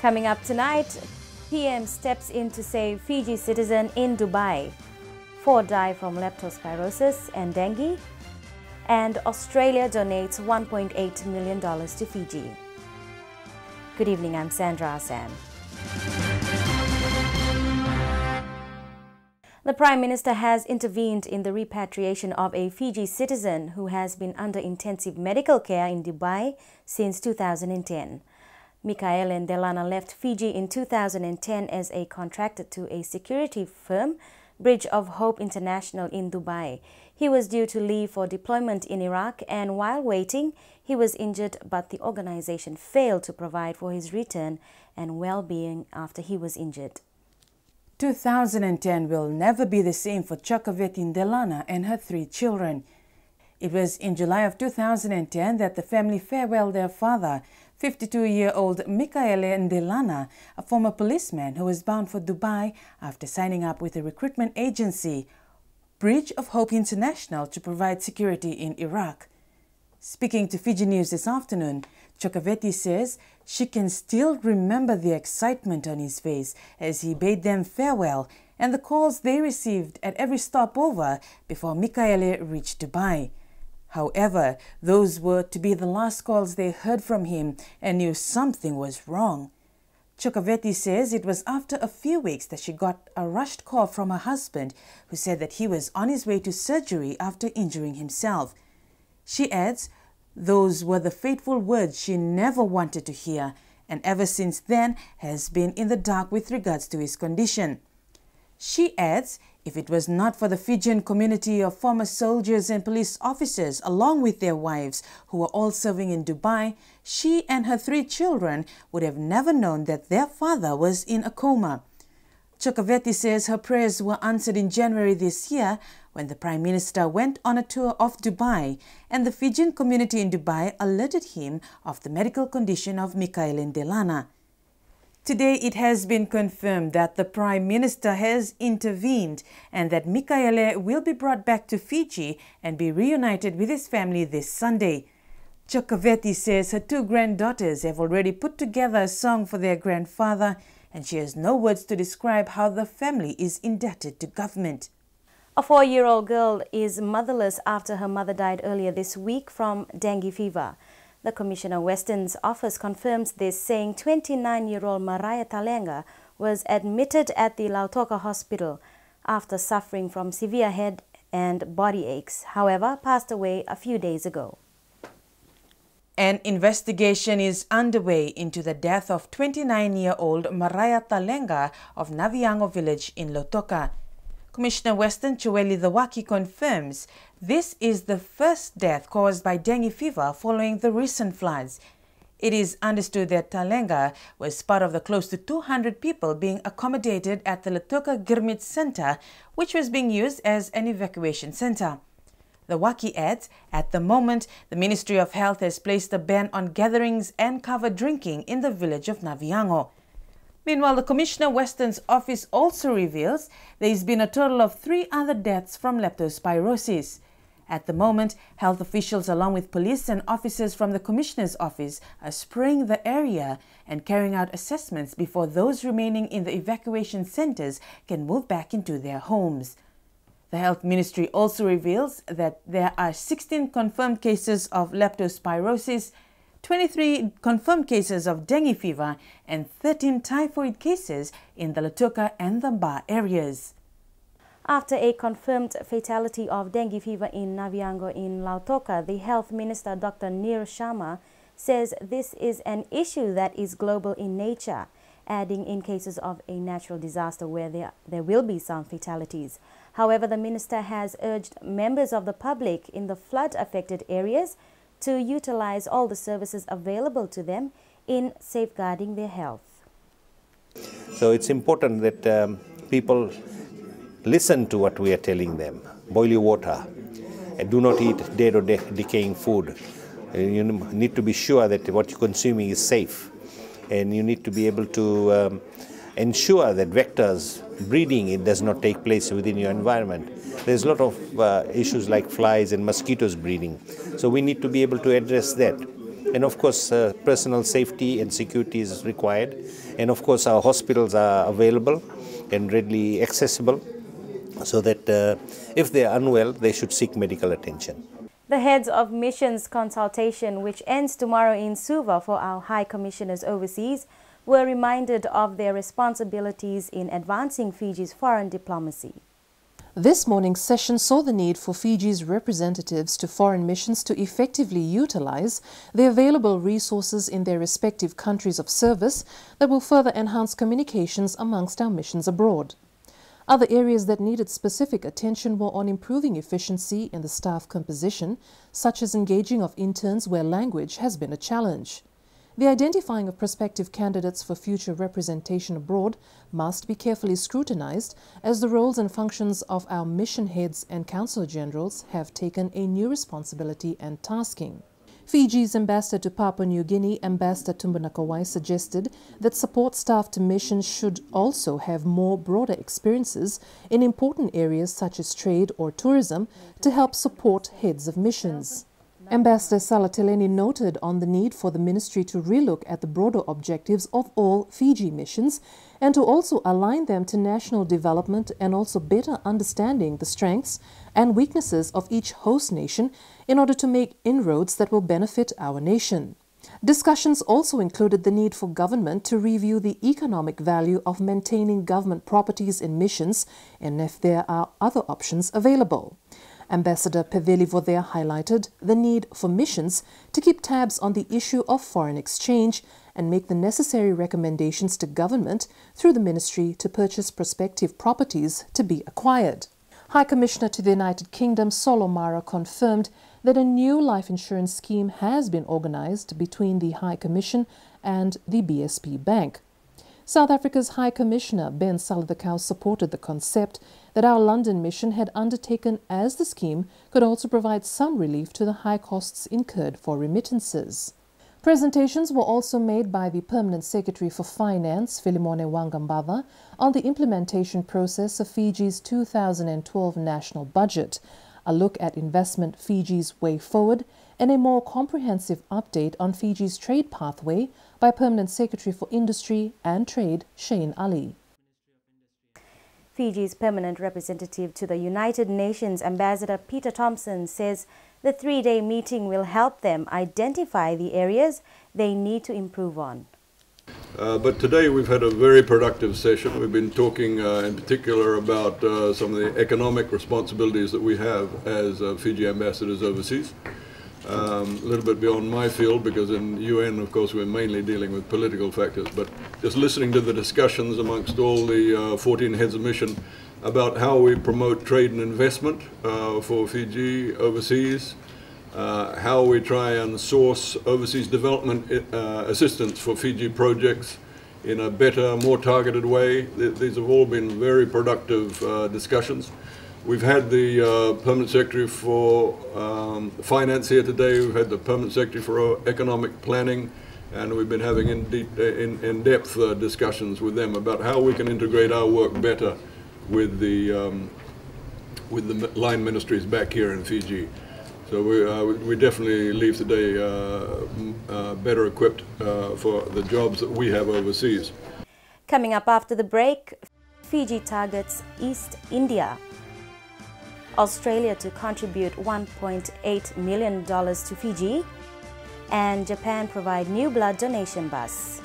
Coming up tonight, PM steps in to save Fiji citizen in Dubai. 4 die from leptospirosis and dengue. And Australia donates $1.8 million to Fiji. Good evening, I'm Sandra Assam. The Prime Minister has intervened in the repatriation of a Fiji citizen who has been under intensive medical care in Dubai since 2010. Mikaele Ndelana left Fiji in 2010 as a contractor to a security firm, Bridge of Hope International in Dubai. He was due to leave for deployment in Iraq, and while waiting, he was injured, but the organization failed to provide for his return and well-being after he was injured. 2010 will never be the same for Chokaveti Ndelana and her 3 children. It was in July of 2010 that the family farewelled their father, 52-year-old Mikaele Ndelana, a former policeman who was bound for Dubai after signing up with a recruitment agency, Bridge of Hope International, to provide security in Iraq. Speaking to Fiji News this afternoon, Chokaveti says she can still remember the excitement on his face as he bade them farewell and the calls they received at every stopover before Mikaele reached Dubai. However, those were to be the last calls they heard from him and knew something was wrong. Chokaveti says it was after a few weeks that she got a rushed call from her husband, who said that he was on his way to surgery after injuring himself. She adds, those were the fateful words she never wanted to hear, and ever since then has been in the dark with regards to his condition. She adds, if it was not for the Fijian community of former soldiers and police officers, along with their wives, who were all serving in Dubai, she and her 3 children would have never known that their father was in a coma. Chokaveti says her prayers were answered in January this year when the Prime Minister went on a tour of Dubai and the Fijian community in Dubai alerted him of the medical condition of Mikaele Ndelana. Today it has been confirmed that the Prime Minister has intervened and that Mikaele will be brought back to Fiji and be reunited with his family this Sunday. Chokaveti says her 2 granddaughters have already put together a song for their grandfather, and she has no words to describe how the family is indebted to government. A 4-year-old girl is motherless after her mother died earlier this week from dengue fever. The Commissioner Western's office confirms this, saying 29-year-old Mariah Talenga was admitted at the Lautoka Hospital after suffering from severe head and body aches, however, passed away a few days ago. An investigation is underway into the death of 29-year-old Mariah Talenga of Naviango village in Lautoka. Commissioner Western Chueli Dawaki confirms this is the first death caused by dengue fever following the recent floods. It is understood that Talenga was part of the close to 200 people being accommodated at the Lautoka Girmit Center, which was being used as an evacuation center. The Waki adds, at the moment, the Ministry of Health has placed a ban on gatherings and covered drinking in the village of Naviango. Meanwhile, the Commissioner Western's office also reveals there has been a total of 3 other deaths from leptospirosis. At the moment, health officials along with police and officers from the Commissioner's office are spraying the area and carrying out assessments before those remaining in the evacuation centers can move back into their homes. The Health Ministry also reveals that there are 16 confirmed cases of leptospirosis, 23 confirmed cases of dengue fever, and 13 typhoid cases in the Lautoka and the Ba areas. After a confirmed fatality of dengue fever in Naviango in Lautoka, the Health Minister Dr. Nir Sharma says this is an issue that is global in nature, adding in cases of a natural disaster where there will be some fatalities. However, the minister has urged members of the public in the flood-affected areas to utilize all the services available to them in safeguarding their health. So it's important that people listen to what we are telling them. Boil your water. And do not eat dead or decaying food. You need to be sure that what you're consuming is safe. And you need to be able to ensure that vectors, breeding, it does not take place within your environment. There's a lot of issues like flies and mosquitoes breeding. So we need to be able to address that. And of course, personal safety and security is required. And of course, our hospitals are available and readily accessible, so that if they are unwell, they should seek medical attention. The heads of missions consultation, which ends tomorrow in Suva for our High Commissioners overseas, were reminded of their responsibilities in advancing Fiji's foreign diplomacy. This morning's session saw the need for Fiji's representatives to foreign missions to effectively utilize the available resources in their respective countries of service that will further enhance communications amongst our missions abroad. Other areas that needed specific attention were on improving efficiency in the staff composition, such as engaging of interns where language has been a challenge. The identifying of prospective candidates for future representation abroad must be carefully scrutinized, as the roles and functions of our mission heads and consul generals have taken a new responsibility and tasking. Fiji's ambassador to Papua New Guinea, Ambassador Tumbunakawai, suggested that support staff to missions should also have more broader experiences in important areas such as trade or tourism to help support heads of missions. Ambassador Salateleni noted on the need for the ministry to relook at the broader objectives of all Fiji missions and to also align them to national development and also better understanding the strengths and weaknesses of each host nation in order to make inroads that will benefit our nation. Discussions also included the need for government to review the economic value of maintaining government properties in missions and if there are other options available. Ambassador Peveli-Vodea highlighted the need for missions to keep tabs on the issue of foreign exchange and make the necessary recommendations to government through the ministry to purchase prospective properties to be acquired. High Commissioner to the United Kingdom Solomara confirmed that a new life insurance scheme has been organized between the High Commission and the BSP Bank. South Africa's High Commissioner Ben Saladakau supported the concept that our London mission had undertaken, as the scheme could also provide some relief to the high costs incurred for remittances. Presentations were also made by the Permanent Secretary for Finance, Philemone Wangambava, on the implementation process of Fiji's 2012 national budget, a look at investment Fiji's way forward, and a more comprehensive update on Fiji's trade pathway by Permanent Secretary for Industry and Trade, Shane Ali. Fiji's permanent representative to the United Nations, Ambassador Peter Thompson, says the three-day meeting will help them identify the areas they need to improve on. But today we've had a very productive session. We've been talking in particular about some of the economic responsibilities that we have as Fiji ambassadors overseas. A little bit beyond my field, because in UN, of course, we're mainly dealing with political factors, but just listening to the discussions amongst all the 14 heads of mission about how we promote trade and investment for Fiji overseas, how we try and source overseas development assistance for Fiji projects in a better, more targeted way. These have all been very productive discussions. We've had the Permanent Secretary for Finance here today. We've had the Permanent Secretary for Economic Planning, and we've been having in-depth discussions with them about how we can integrate our work better with the line ministries back here in Fiji. So we definitely leave today better equipped for the jobs that we have overseas. Coming up after the break, Fiji targets East India. Australia to contribute $1.8 million to Fiji, and Japan provide new blood donation bus.